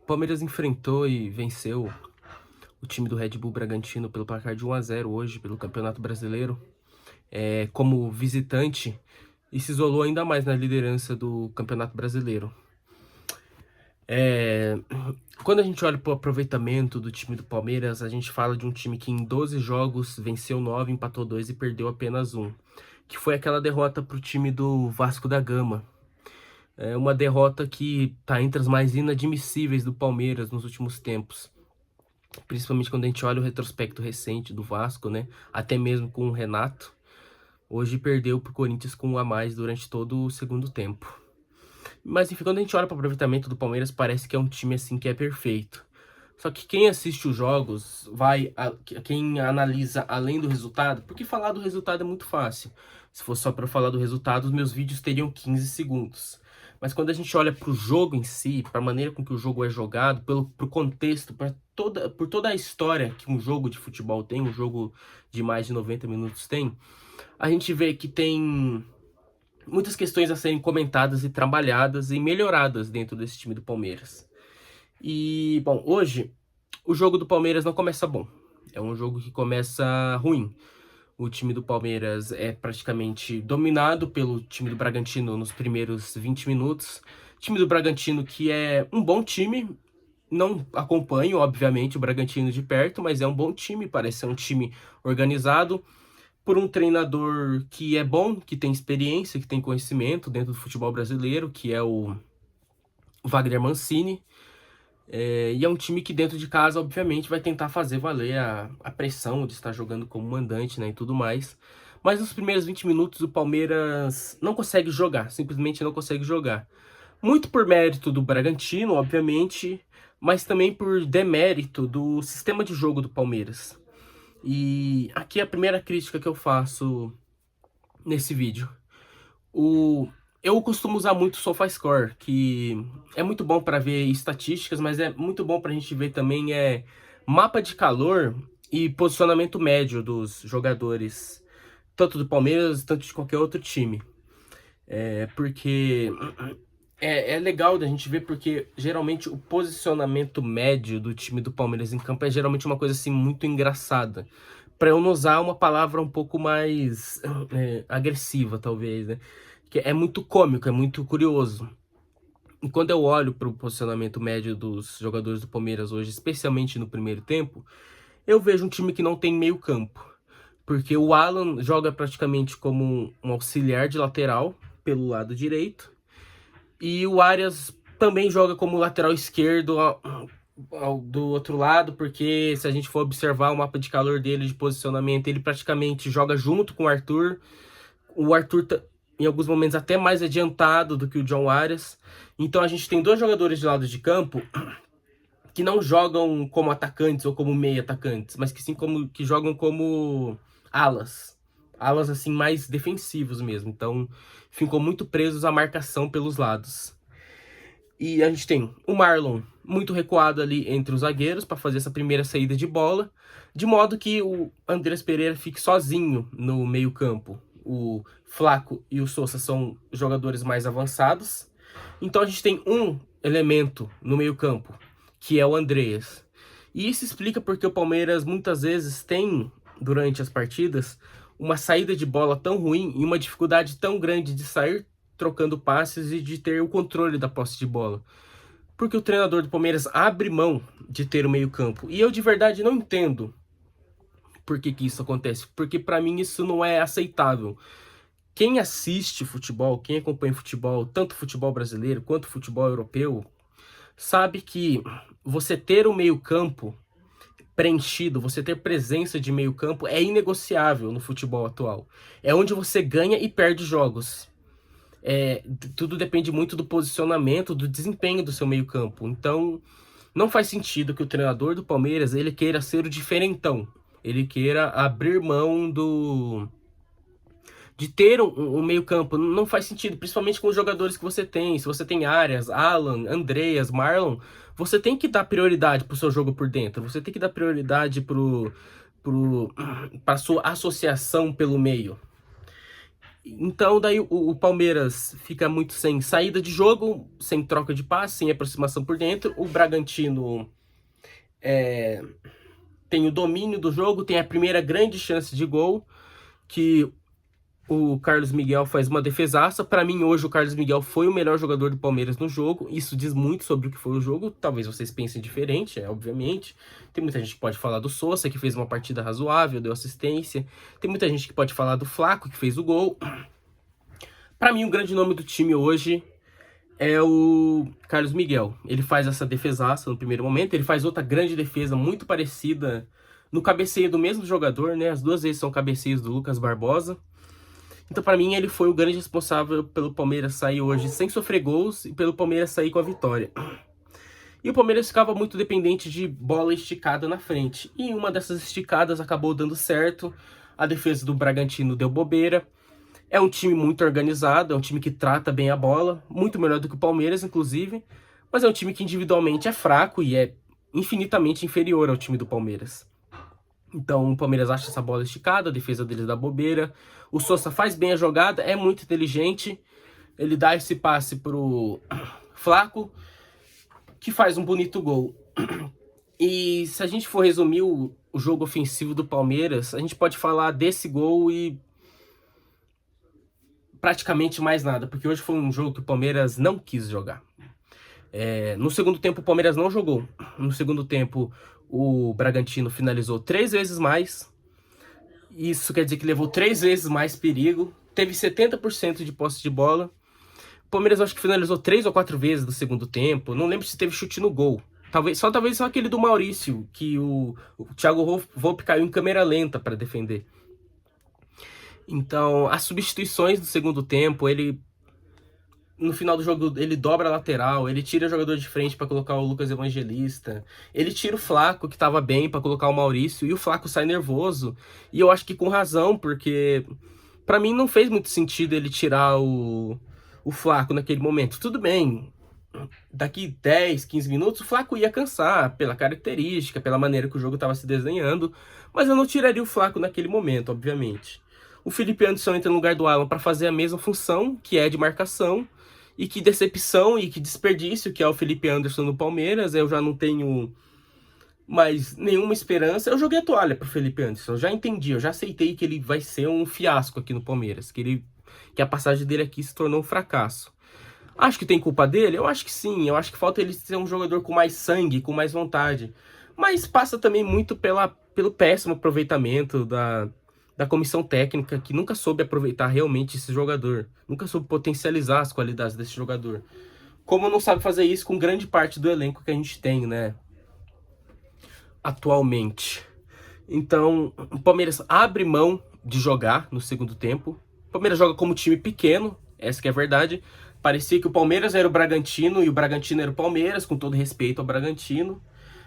Palmeiras enfrentou e venceu o time do Red Bull Bragantino pelo placar de 1-0 hoje, pelo Campeonato Brasileiro, como visitante, e se isolou ainda mais na liderança do Campeonato Brasileiro. Quando a gente olha para o aproveitamento do time do Palmeiras, a gente fala de um time que em 12 jogos venceu 9, empatou 2 e perdeu apenas 1, que foi aquela derrota para o time do Vasco da Gama. É uma derrota que está entre as mais inadmissíveis do Palmeiras nos últimos tempos. Principalmente quando a gente olha o retrospecto recente do Vasco, né? Até mesmo com o Renato. Hoje perdeu pro Corinthians com um a mais durante todo o segundo tempo. Mas enfim, quando a gente olha para o aproveitamento do Palmeiras, parece que é um time assim que é perfeito. Só que quem assiste os jogos, quem analisa além do resultado, porque falar do resultado é muito fácil. Se fosse só para falar do resultado, os meus vídeos teriam 15 segundos. Mas quando a gente olha para o jogo em si, para a maneira com que o jogo é jogado, pro contexto, por toda a história que um jogo de futebol tem, um jogo de mais de 90 minutos tem, a gente vê que tem muitas questões a serem comentadas e trabalhadas e melhoradas dentro desse time do Palmeiras. E, bom, hoje o jogo do Palmeiras não começa bom. É um jogo que começa ruim. O time do Palmeiras é praticamente dominado pelo time do Bragantino nos primeiros 20 minutos. O time do Bragantino que é um bom time. Não acompanho, obviamente, o Bragantino de perto, mas é um bom time. Parece ser um time organizado por um treinador que é bom, que tem experiência, que tem conhecimento dentro do futebol brasileiro, que é o Wagner Mancini. E é um time que dentro de casa, obviamente, vai tentar fazer valer a pressão de estar jogando como mandante, né, e tudo mais. Mas nos primeiros 20 minutos o Palmeiras não consegue jogar, simplesmente não consegue jogar. Muito por mérito do Bragantino, obviamente, mas também por demérito do sistema de jogo do Palmeiras. E aqui é a primeira crítica que eu faço nesse vídeo. Eu costumo usar muito o SofaScore, que é muito bom para ver estatísticas, mas é muito bom para a gente ver também mapa de calor e posicionamento médio dos jogadores, tanto do Palmeiras, tanto de qualquer outro time. Porque é legal da gente ver, porque geralmente o posicionamento médio do time do Palmeiras em campo é geralmente uma coisa assim muito engraçada. Para eu não usar uma palavra um pouco mais agressiva, talvez, né? Que é muito cômico, é muito curioso. E quando eu olho para o posicionamento médio dos jogadores do Palmeiras hoje, especialmente no primeiro tempo, eu vejo um time que não tem meio campo. Porque o Alan joga praticamente como um auxiliar de lateral pelo lado direito. E o Arias também joga como lateral esquerdo do outro lado, porque se a gente for observar o mapa de calor dele, de posicionamento, ele praticamente joga junto com o Arthur. O Arthur tá, em alguns momentos, até mais adiantado do que o John Arias. Então a gente tem dois jogadores de lado de campo que não jogam como atacantes ou como meia atacantes, mas que sim que jogam como alas. Alas assim mais defensivos mesmo. Então ficam muito presos à marcação pelos lados. E a gente tem o Marlon muito recuado ali entre os zagueiros para fazer essa primeira saída de bola, de modo que o Andrés Pereira fique sozinho no meio-campo. O Flaco e o Sousa são jogadores mais avançados. Então a gente tem um elemento no meio-campo, que é o Andreas. E isso explica porque o Palmeiras muitas vezes tem, durante as partidas, uma saída de bola tão ruim e uma dificuldade tão grande de sair trocando passes e de ter o controle da posse de bola. Porque o treinador do Palmeiras abre mão de ter o meio-campo. E eu de verdade não entendo por que isso acontece. Porque para mim isso não é aceitável. Quem assiste futebol, quem acompanha futebol, tanto futebol brasileiro quanto futebol europeu, sabe que você ter o meio-campo preenchido, você ter presença de meio-campo é inegociável no futebol atual. É onde você ganha e perde jogos. Tudo depende muito do posicionamento, do desempenho do seu meio-campo. Então, não faz sentido que o treinador do Palmeiras ele queira ser o diferentão. Ele queira abrir mão de ter um meio-campo. Não faz sentido, principalmente com os jogadores que você tem. Se você tem Arias, Alan, Andreas, Marlon, você tem que dar prioridade pro seu jogo por dentro. Você tem que dar prioridade pra sua associação pelo meio. Então daí o Palmeiras fica muito sem saída de jogo, sem troca de passe, sem aproximação por dentro. O Bragantino tem o domínio do jogo, tem a primeira grande chance de gol, que o Carlos Miguel faz uma defesaça. Para mim, hoje, o Carlos Miguel foi o melhor jogador do Palmeiras no jogo. Isso diz muito sobre o que foi o jogo. Talvez vocês pensem diferente, obviamente. Tem muita gente que pode falar do Sousa, que fez uma partida razoável, deu assistência. Tem muita gente que pode falar do Flaco, que fez o gol. Para mim, o grande nome do time hoje é o Carlos Miguel. Ele faz essa defesaça no primeiro momento. Ele faz outra grande defesa muito parecida no cabeceio do mesmo jogador, né? As duas vezes são cabeceios do Lucas Barbosa. Então, para mim, ele foi o grande responsável pelo Palmeiras sair hoje sem sofrer gols e pelo Palmeiras sair com a vitória. E o Palmeiras ficava muito dependente de bola esticada na frente. E uma dessas esticadas acabou dando certo. A defesa do Bragantino deu bobeira. É um time muito organizado, é um time que trata bem a bola, muito melhor do que o Palmeiras, inclusive. Mas é um time que individualmente é fraco e é infinitamente inferior ao time do Palmeiras. Então o Palmeiras acha essa bola esticada, a defesa deles dá bobeira. O Sousa faz bem a jogada, é muito inteligente. Ele dá esse passe pro Flaco, que faz um bonito gol. E se a gente for resumir o jogo ofensivo do Palmeiras, a gente pode falar desse gol e praticamente mais nada, porque hoje foi um jogo que o Palmeiras não quis jogar. No segundo tempo o Palmeiras não jogou. No segundo tempo o Bragantino finalizou 3 vezes mais. Isso quer dizer que levou 3 vezes mais perigo. Teve 70% de posse de bola. O Palmeiras acho que finalizou 3 ou 4 vezes no segundo tempo. Não lembro se teve chute no gol. Talvez só aquele do Maurício, que o Thiago Volpi caiu em câmera lenta para defender. Então, as substituições do segundo tempo, no final do jogo, ele dobra a lateral, ele tira o jogador de frente para colocar o Lucas Evangelista, ele tira o Flaco, que estava bem, para colocar o Maurício, e o Flaco sai nervoso. E eu acho que com razão, porque para mim não fez muito sentido ele tirar o Flaco naquele momento. Tudo bem, daqui 10, 15 minutos o Flaco ia cansar, pela característica, pela maneira que o jogo estava se desenhando, mas eu não tiraria o Flaco naquele momento, obviamente. O Felipe Anderson entra no lugar do Alan para fazer a mesma função, que é de marcação. E que decepção e que desperdício que é o Felipe Anderson no Palmeiras. Eu já não tenho mais nenhuma esperança. Eu joguei a toalha pro Felipe Anderson. Eu já entendi, eu já aceitei que ele vai ser um fiasco aqui no Palmeiras. Que a passagem dele aqui se tornou um fracasso. Acho que tem culpa dele? Eu acho que sim. Eu acho que falta ele ser um jogador com mais sangue, com mais vontade. Mas passa também muito pelo péssimo aproveitamento da comissão técnica, que nunca soube aproveitar realmente esse jogador, nunca soube potencializar as qualidades desse jogador, como não sabe fazer isso com grande parte do elenco que a gente tem, né, atualmente. Então, o Palmeiras abre mão de jogar no segundo tempo. O Palmeiras joga como time pequeno, essa que é a verdade. Parecia que o Palmeiras era o Bragantino e o Bragantino era o Palmeiras, com todo respeito ao Bragantino.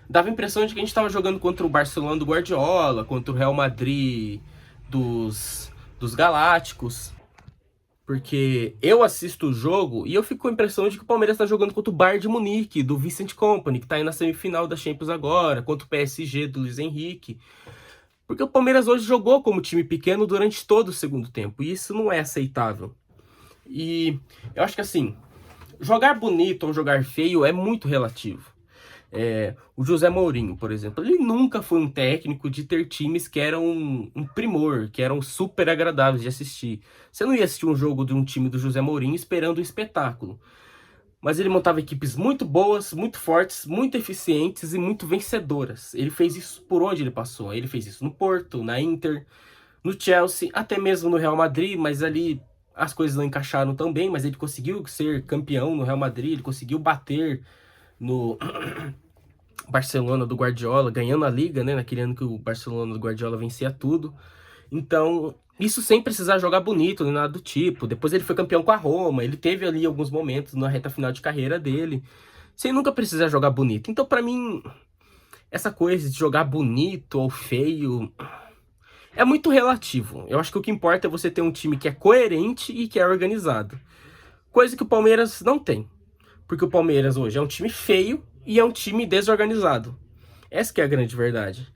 Dava a impressão de que a gente estava jogando contra o Barcelona do Guardiola, contra o Real Madrid dos Galácticos, porque eu assisto o jogo e eu fico com a impressão de que o Palmeiras está jogando contra o Bayern de Munique, do Vincent Kompany, que está aí na semifinal da Champions agora, contra o PSG do Luiz Henrique, porque o Palmeiras hoje jogou como time pequeno durante todo o segundo tempo, e isso não é aceitável. E eu acho que assim, jogar bonito ou jogar feio é muito relativo. O José Mourinho, por exemplo, ele nunca foi um técnico de ter times que eram um primor, que eram super agradáveis de assistir. Você não ia assistir um jogo de um time do José Mourinho esperando um espetáculo. Mas ele montava equipes muito boas, muito fortes, muito eficientes e muito vencedoras. Ele fez isso por onde ele passou. Ele fez isso no Porto, na Inter, no Chelsea, até mesmo no Real Madrid, mas ali as coisas não encaixaram tão bem, mas ele conseguiu ser campeão no Real Madrid, ele conseguiu bater no Barcelona do Guardiola, ganhando a Liga, né, naquele ano que o Barcelona do Guardiola vencia tudo. Então, isso sem precisar jogar bonito, nem nada do tipo. Depois ele foi campeão com a Roma, ele teve ali alguns momentos na reta final de carreira dele, sem nunca precisar jogar bonito. Então, pra mim, essa coisa de jogar bonito ou feio é muito relativo. Eu acho que o que importa é você ter um time que é coerente e que é organizado. Coisa que o Palmeiras não tem. Porque o Palmeiras hoje é um time feio e é um time desorganizado. Essa que é a grande verdade.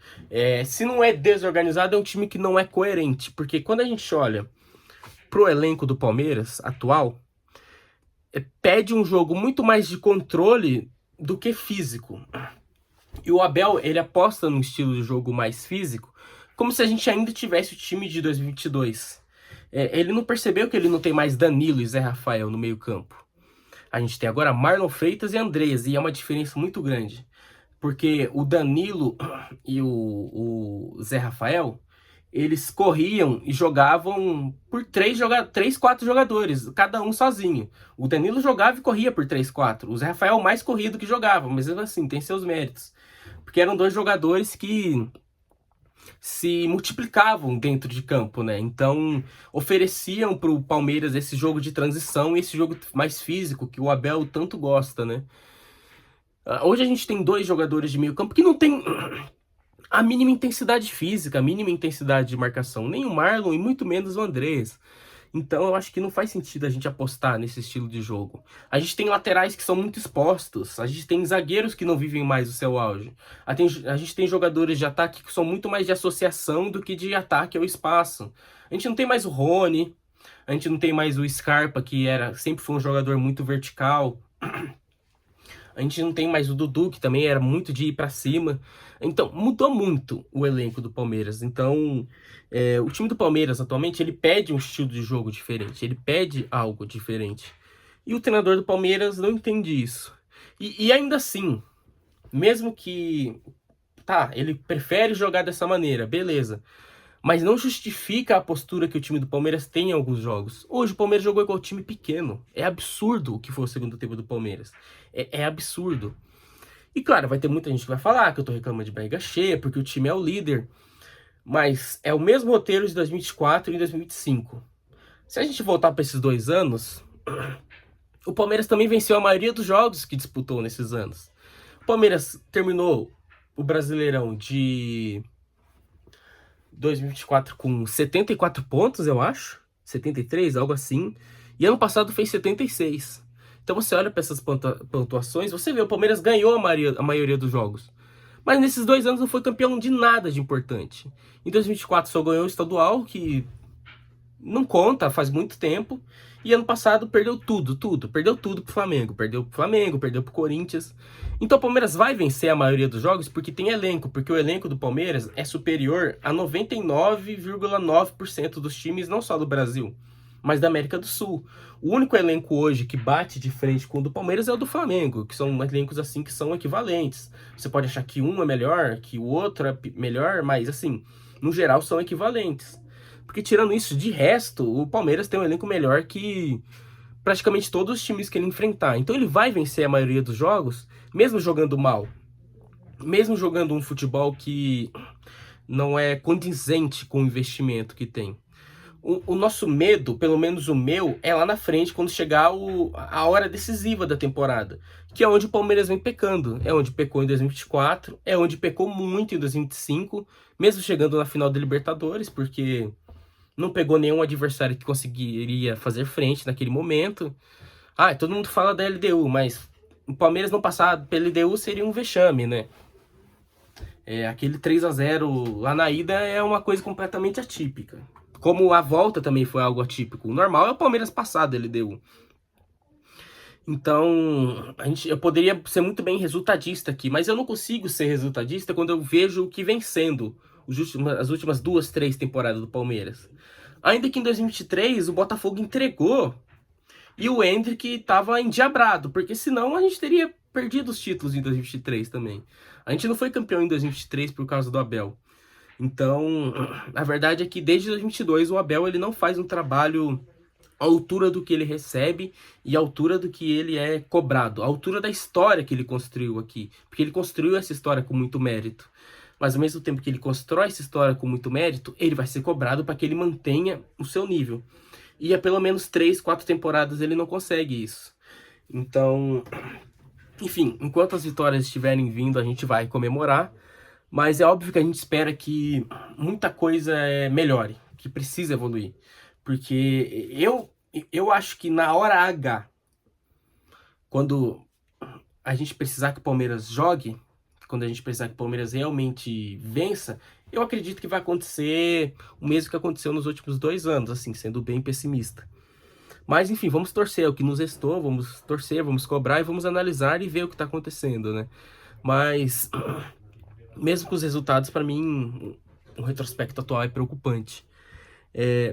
Se não é desorganizado, é um time que não é coerente. Porque quando a gente olha pro elenco do Palmeiras atual, pede um jogo muito mais de controle do que físico. E o Abel, ele aposta num estilo de jogo mais físico, como se a gente ainda tivesse o time de 2022. Ele não percebeu que ele não tem mais Danilo e Zé Rafael no meio campo. A gente tem agora Marlon Freitas e Andreas, e é uma diferença muito grande. Porque o Danilo e o Zé Rafael, eles corriam e jogavam por 4 jogadores, cada um sozinho. O Danilo jogava e corria por 3, 4. O Zé Rafael mais corria do que jogava, mas assim, tem seus méritos. Porque eram dois jogadores que se multiplicavam dentro de campo, né? Então, ofereciam para o Palmeiras esse jogo de transição e esse jogo mais físico que o Abel tanto gosta, né? Hoje a gente tem dois jogadores de meio campo que não tem a mínima intensidade física, a mínima intensidade de marcação, nem o Marlon e muito menos o Andrés. Então eu acho que não faz sentido a gente apostar nesse estilo de jogo. A gente tem laterais que são muito expostos, a gente tem zagueiros que não vivem mais o seu auge. A gente tem jogadores de ataque que são muito mais de associação do que de ataque ao espaço. A gente não tem mais o Rony, a gente não tem mais o Scarpa, que sempre foi um jogador muito vertical. A gente não tem mais o Dudu, que também era muito de ir pra cima. Então, mudou muito o elenco do Palmeiras. Então, o time do Palmeiras, atualmente, ele pede um estilo de jogo diferente. Ele pede algo diferente. E o treinador do Palmeiras não entende isso. E ainda assim, mesmo que... Tá, ele prefere jogar dessa maneira, beleza. Mas não justifica a postura que o time do Palmeiras tem em alguns jogos. Hoje o Palmeiras jogou igual time pequeno. É absurdo o que foi o segundo tempo do Palmeiras. É absurdo. E claro, vai ter muita gente que vai falar que eu tô reclamando de barriga cheia, porque o time é o líder. Mas é o mesmo roteiro de 2024 e 2025. Se a gente voltar para esses 2 anos, o Palmeiras também venceu a maioria dos jogos que disputou nesses anos. O Palmeiras terminou o Brasileirão de 2024 com 74 pontos, eu acho. 73, algo assim. E ano passado fez 76. Então você olha para essas pontuações, você vê, o Palmeiras ganhou a maioria dos jogos. Mas nesses 2 anos não foi campeão de nada de importante. Em 2024 só ganhou o estadual, que não conta, faz muito tempo. E ano passado perdeu tudo. Perdeu tudo pro Flamengo. Perdeu pro Flamengo, perdeu pro Corinthians. Então o Palmeiras vai vencer a maioria dos jogos porque tem elenco. Porque o elenco do Palmeiras é superior a 99,9% dos times, não só do Brasil, mas da América do Sul. O único elenco hoje que bate de frente com o do Palmeiras é o do Flamengo, que são elencos assim que são equivalentes. Você pode achar que um é melhor, que o outro é melhor, mas assim, no geral são equivalentes. Porque tirando isso, de resto, o Palmeiras tem um elenco melhor que praticamente todos os times que ele enfrentar. Então ele vai vencer a maioria dos jogos, mesmo jogando mal. Mesmo jogando um futebol que não é condizente com o investimento que tem. O nosso medo, pelo menos o meu, é lá na frente, quando chegar a hora decisiva da temporada. Que é onde o Palmeiras vem pecando. É onde pecou em 2024, é onde pecou muito em 2025, mesmo chegando na final da Libertadores, porque não pegou nenhum adversário que conseguiria fazer frente naquele momento. Todo mundo fala da LDU, mas o Palmeiras não passar pela LDU seria um vexame, né? Aquele 3-0 lá na ida é uma coisa completamente atípica. Como a volta também foi algo atípico. O normal é o Palmeiras passar da LDU. Então, eu poderia ser muito bem resultadista aqui, mas eu não consigo ser resultadista quando eu vejo o que vem sendo as últimas 2, 3 temporadas do Palmeiras. Ainda que em 2023 o Botafogo entregou e o Endrick estava endiabrado, porque senão a gente teria perdido os títulos em 2023 também. A gente não foi campeão em 2023 por causa do Abel. Então, a verdade é que desde 2022 o Abel ele não faz um trabalho à altura do que ele recebe e à altura do que ele é cobrado, à altura da história que ele construiu aqui, porque ele construiu essa história com muito mérito. Mas ao mesmo tempo que ele constrói essa história com muito mérito, ele vai ser cobrado para que ele mantenha o seu nível. E há pelo menos 3, 4 temporadas ele não consegue isso. Então, enfim, enquanto as vitórias estiverem vindo, a gente vai comemorar. Mas é óbvio que a gente espera que muita coisa melhore, que precisa evoluir. Porque eu acho que na hora H, quando a gente precisar que o Palmeiras jogue, quando a gente precisar que o Palmeiras realmente vença, eu acredito que vai acontecer o mesmo que aconteceu nos últimos 2 anos, assim, sendo bem pessimista. Mas, enfim, vamos torcer, é o que nos restou, vamos torcer, vamos cobrar e vamos analisar e ver o que está acontecendo, né? Mas, mesmo com os resultados, para mim, o retrospecto atual é preocupante.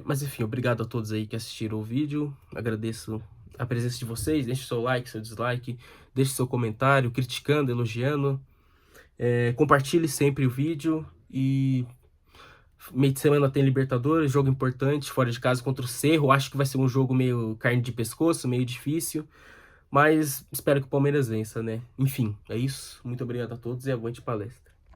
Mas, enfim, obrigado a todos aí que assistiram o vídeo, agradeço a presença de vocês, deixe seu like, seu dislike, deixe seu comentário, criticando, elogiando, compartilhe sempre o vídeo e... Meio de semana tem Libertadores, jogo importante, fora de casa contra o Cerro. Acho que vai ser um jogo meio carne de pescoço, meio difícil. Mas espero que o Palmeiras vença, né? Enfim, é isso. Muito obrigado a todos e avante palestra.